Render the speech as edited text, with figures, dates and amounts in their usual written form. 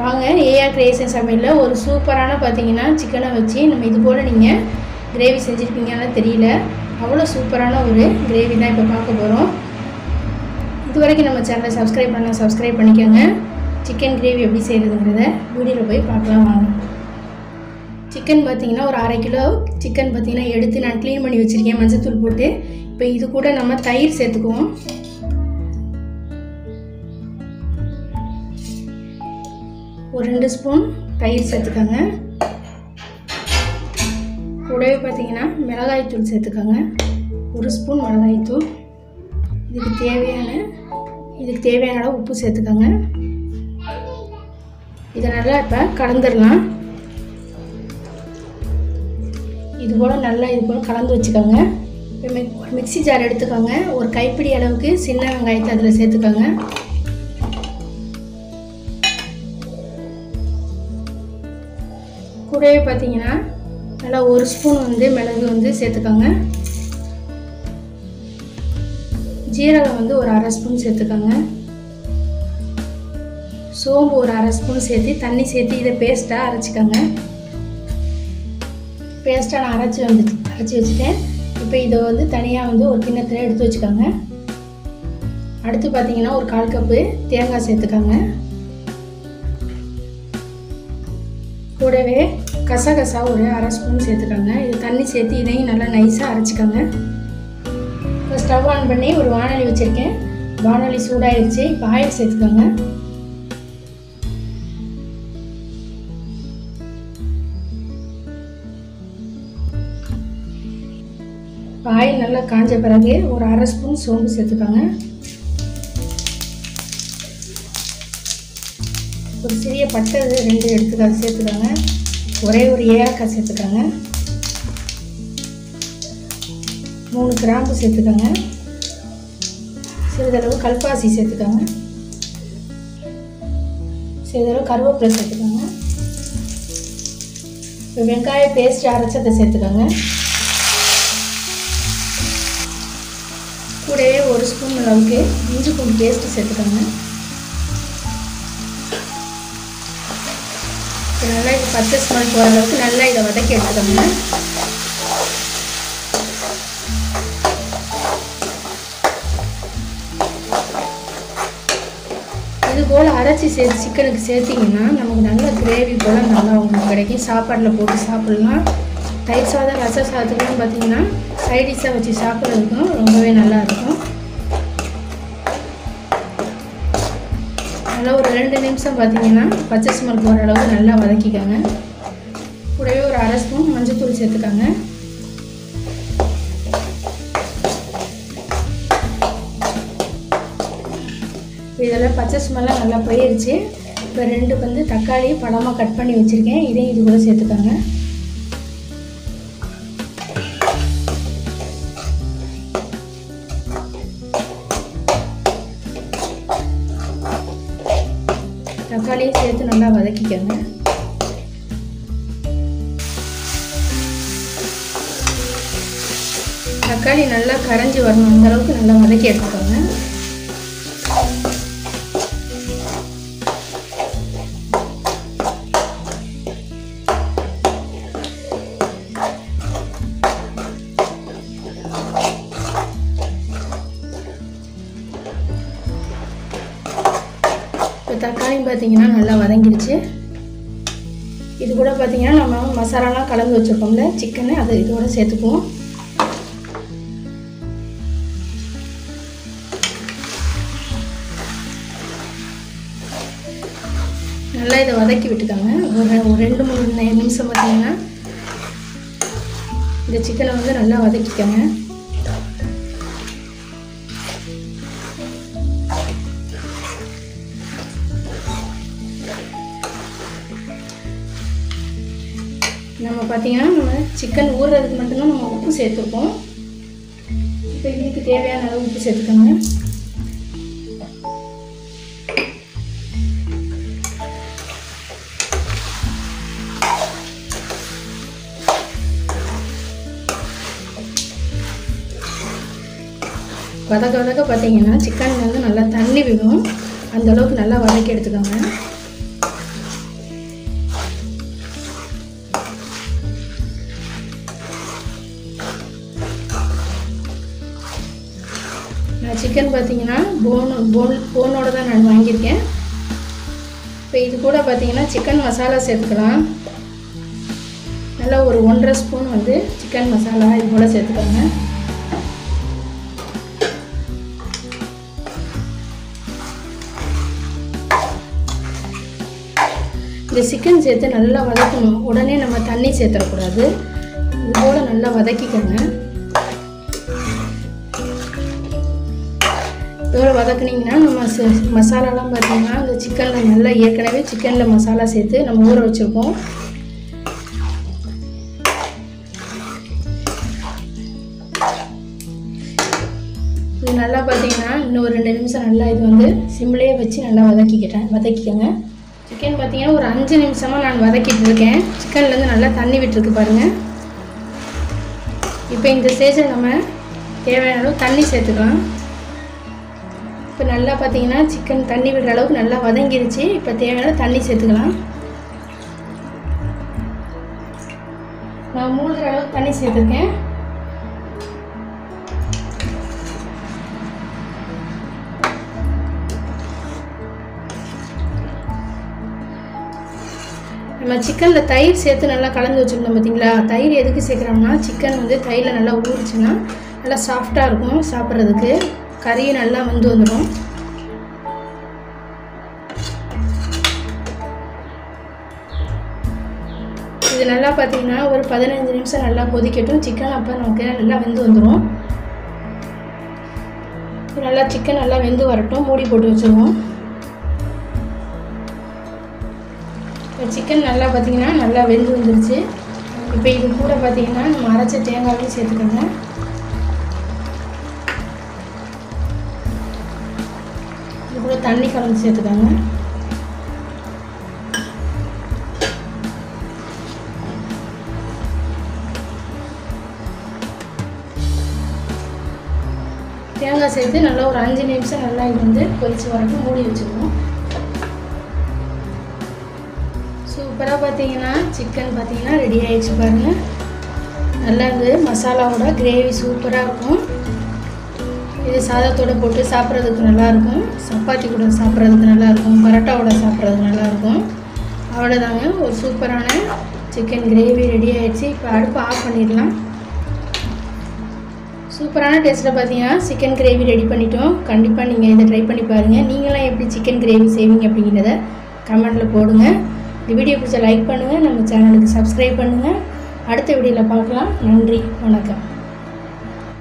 வாங்க AR creation சமையலில் ஒரு சூப்பரான பார்த்தீங்கன்னா சிக்கனை வச்சு நம்ம இது போல் நீங்கள் கிரேவி செஞ்சுருப்பீங்கன்னு தெரியல. அவ்வளோ சூப்பரான ஒரு கிரேவி தான் இப்போ பார்க்க போகிறோம். இது வரைக்கும் நம்ம சேனலை சப்ஸ்கிரைப் பண்ணிக்கோங்க. சிக்கன் கிரேவி எப்படி செய்கிறதுங்கிறத வீடியோவில் போய் பார்க்கலாம் வாங்க. சிக்கன் பார்த்திங்கன்னா ஒரு 1/2 கிலோ சிக்கன் பார்த்திங்கன்னா எடுத்து நான் க்ளீன் பண்ணி வச்சுருக்கேன் மஞ்சத்தூள் போட்டு. இப்போ இது கூட நம்ம தயிர் சேர்த்துக்குவோம். ஒரு 2 ஸ்பூன் தயிர் சேர்த்துக்கோங்க. கூடவே பார்த்திங்கன்னா மிளகாய்த்தூள் சேர்த்துக்கோங்க. 1 ஸ்பூன் மிளகாய்த்தூள். இதுக்கு தேவையான அளவு உப்பு சேர்த்துக்கோங்க. இதை நல்லா இப்போ கலந்துடலாம். இது போல் கலந்து வச்சுக்கோங்க. இப்போ மிக்ஸி ஜார் எடுத்துக்கோங்க. ஒரு கைப்பிடி அளவுக்கு சின்ன வெங்காயத்தை அதில் சேர்த்துக்கோங்க. கூடவே பார்த்தீங்கன்னா நல்லா 1 ஸ்பூன் மிளகு சேர்த்துக்கோங்க. ஜீரகம் ஒரு 1/2 ஸ்பூன் சேர்த்துக்கோங்க. சோம்பு ஒரு 1/2 ஸ்பூன் சேர்த்து தண்ணி சேர்த்து இதை பேஸ்ட்டாக அரைச்சிக்கோங்க. பேஸ்ட்டாக நான் அரைச்சி வச்சுட்டேன். இப்போ இதை தனியாக ஒரு கிண்ணத்தில் எடுத்து வச்சுக்கோங்க. அடுத்து பார்த்தீங்கன்னா ஒரு 1/4 கப்பு தேங்காய் சேர்த்துக்கோங்க. கூடவே கசகசா ஒரு 1/2 ஸ்பூன் சேர்த்துக்கோங்க. இது தண்ணி சேர்த்து இதையும் நல்லா நைஸாக அரைச்சிக்கோங்க. இப்போ ஸ்டவ் ஆன் பண்ணி ஒரு வானொலி வச்சுருக்கேன். வானொலி சூடாகிடுச்சு. இப்போ ஆயில் சேர்த்துக்கோங்க. இப்போ ஆயில் நல்லா காஞ்ச பிறகு ஒரு 1/2 ஸ்பூன் சோம்பு சேர்த்துக்கோங்க. ஒரு சிறிய பட்டை 2 எடுத்துக்காது சேர்த்துக்கோங்க. ஒரே ஒரு ஏலக்காய் சேர்த்துக்கோங்க. 3 கிராம்பு சேர்த்துக்கோங்க. சிறிதளவு கல்பாசி சேர்த்துக்கோங்க. சிறிதளவு கருவேப்பிலை சேர்த்துக்கோங்க. இப்போ வெங்காய பேஸ்ட் அரைச்சதை சேர்த்துக்கோங்க. கூடவே 1 ஸ்பூன் அளவுக்கு இஞ்சி பூண்டு பேஸ்ட்டு சேர்த்துக்கோங்க. நல்லா இது பச்சை ஸ்மெல் போகிற அளவுக்கு நல்லா இதை வதக்கி எடுத்துக்கோங்க. இது போல் அரைச்சி சிக்கனுக்கு சேர்த்திங்கன்னா நமக்கு நல்ல கிரேவி போல் நல்லா உங்களுக்கு கிடைக்கும். சாப்பாட்டில் போட்டு சாப்பிட்லாம். தயிர் சாதம் ரச சாதத்துக்குலாம் பார்த்திங்கன்னா சைடிஷாக வச்சு சாப்பிட்றதுக்கும் ரொம்பவே நல்லாயிருக்கும். நல்லா ஒரு 2 நிமிஷம் பார்த்திங்கன்னா பச்சை ஸ்மெல் போகிற அளவுக்கு நல்லா வதக்கிக்கோங்க. கூடவே ஒரு 1/2 ஸ்பூன் மஞ்சத்தூள் சேர்த்துக்கோங்க. இதெல்லாம் பச்சை ஸ்மெல்லாம் நல்லா போயிடுச்சு. இப்போ 2 தக்காளி பழமாக கட் பண்ணி வச்சுருக்கேன். இதையும் இது கூட சேர்த்துக்கோங்க. தக்காளியும் சேர்த்து நல்லா வதக்கிக்கோங்க. தக்காளி நல்லா கரைஞ்சி வரணும். அந்த அளவுக்கு நல்லா வதக்கி எடுத்துக்கோங்க. இப்போ தக்காளியும் பார்த்தீங்கன்னா நல்லா வதங்கிடுச்சு. இது கூட பார்த்தீங்கன்னா நம்ம மசாலாலாம் கலந்து வச்சுருக்கோம்ல சிக்கனை, அதை இதோட சேர்த்துக்குவோம். நல்லா இதை வதக்கி விட்டுக்கோங்க. ஒரு 2-3 நிமிஷம் பார்த்தீங்கன்னா இந்த சிக்கனை நல்லா வதக்கிக்கோங்க. நம்ம பார்த்தீங்கன்னா நம்ம சிக்கன் ஊறுறதுக்கு மட்டும்தான் நம்ம உப்பு சேர்த்துருக்கோம். இப்போ இதுக்கு தேவையான அளவு உப்பு சேர்த்துக்கோங்க. வதக்க பார்த்தீங்கன்னா சிக்கன் நல்லா தண்ணி விடும். அந்த அளவுக்கு நல்லா வதக்கி எடுத்துக்கோங்க. பார்த்தீங்கன்னா போனோட தான் நான் வாங்கியிருக்கேன். இப்போ இது கூட பார்த்தீங்கன்னா சிக்கன் மசாலா சேர்த்துக்கலாம். நல்லா ஒரு 1.5 ஸ்பூன் வந்து சிக்கன் மசாலா இது போல் சேர்த்துக்கோங்க. இந்த சிக்கன் சேர்த்து நல்லா வதக்கணும். உடனே நம்ம தண்ணி சேர்த்துடக்கூடாது. இது போல் நல்லா வதக்கிக்கோங்க. இதோட வதக்குனிங்கன்னா நம்ம மசாலாலாம் பார்த்தீங்கன்னா அந்த சிக்கனில் நல்லா ஏற்கனவே சிக்கனில் மசாலா சேர்த்து நம்ம ஊற வச்சுருக்கோம். இது நல்லா பார்த்தீங்கன்னா இன்னும் 2 நிமிஷம் நல்லா இது வந்து சிம்லேயே வச்சு நல்லா வதக்கிக்கோங்க. சிக்கன் பார்த்தீங்கன்னா ஒரு 5 நிமிஷமாக நான் வதக்கிட்டு இருக்கேன். சிக்கன்லேருந்து நல்லா தண்ணி விட்டுருக்கு பாருங்கள். இப்போ இந்த ஸ்டேஜில் நம்ம தேவையான அளவு தண்ணி சேர்த்துக்கலாம். இப்போ நல்லா பார்த்தீங்கன்னா சிக்கன் தண்ணி விடுற அளவுக்கு நல்லா வதங்கிருச்சு. இப்போ தேவையான தண்ணி சேர்த்துக்கலாம். நான் மூழ்கிற அளவுக்கு தண்ணி சேர்த்துருக்கேன். நம்ம சிக்கனில் தயிர் சேர்த்து நல்லா கலந்து வச்சுருந்தோம் பார்த்தீங்களா. தயிர் எதுக்கு சேர்க்குறோம்னா சிக்கன் வந்து தயிரில் நல்லா ஊறிச்சுன்னா நல்லா சாஃப்டாக இருக்கும் சாப்பிட்றதுக்கு. கறியும் நல்லா வந்து வந்துடும். இது நல்லா பார்த்தீங்கன்னா ஒரு 15 நிமிஷம் நல்லா கொதிக்கட்டும். சிக்கன் அப்போ நமக்கு நல்லா வெந்து வந்துடும். நல்லா சிக்கன் நல்லா வெந்து வரட்டும். மூடி போட்டு வச்சுருவோம். சிக்கன் நல்லா பார்த்தீங்கன்னா நல்லா வெந்து வந்துருச்சு. இப்போ இது கூட பார்த்தீங்கன்னா நம்ம அரைச்ச தேங்காயும் சேர்த்துக்கோங்க. இது கூட தண்ணி கலந்து சேர்த்துக்கோங்க. தேங்காய் சேர்த்து நல்லா ஒரு 5 நிமிஷம் நல்லா இது வந்து கொதிச்சு வரட்டும். மூடி வச்சுருவோம். சூப்பராக பார்த்தீங்கன்னா சிக்கன் பார்த்தீங்கன்னா ரெடி ஆகிடுச்சு பாருங்கள். நல்லா இது மசாலாவோட கிரேவி சூப்பராக இருக்கும். இது சாதத்தோடு போட்டு சாப்பிட்றதுக்கு நல்லாயிருக்கும். சப்பாத்தி கூட சாப்பிட்றதுக்கு நல்லாயிருக்கும். பரோட்டாவோட சாப்பிட்றதுக்கு நல்லாயிருக்கும். அவ்வளோதாங்க, ஒரு சூப்பரான சிக்கன் கிரேவி ரெடி ஆகிடுச்சு. இப்போ அடுப்பு ஆஃப் பண்ணிடலாம். சூப்பரான டேஸ்ட்டில் பார்த்தீங்கன்னா சிக்கன் கிரேவி ரெடி பண்ணிட்டோம். கண்டிப்பாக நீங்கள் இதை ட்ரை பண்ணி பாருங்கள். நீங்களாம் எப்படி சிக்கன் கிரேவி செய்வீங்க அப்படிங்கிறத கமெண்ட்டில் போடுங்க. இந்த வீடியோ பிடிச்ச லைக் பண்ணுங்கள். நம்ம சேனலுக்கு சப்ஸ்கிரைப் பண்ணுங்கள். அடுத்த வீடியோவில் பார்க்கலாம். நன்றி, வணக்கம்.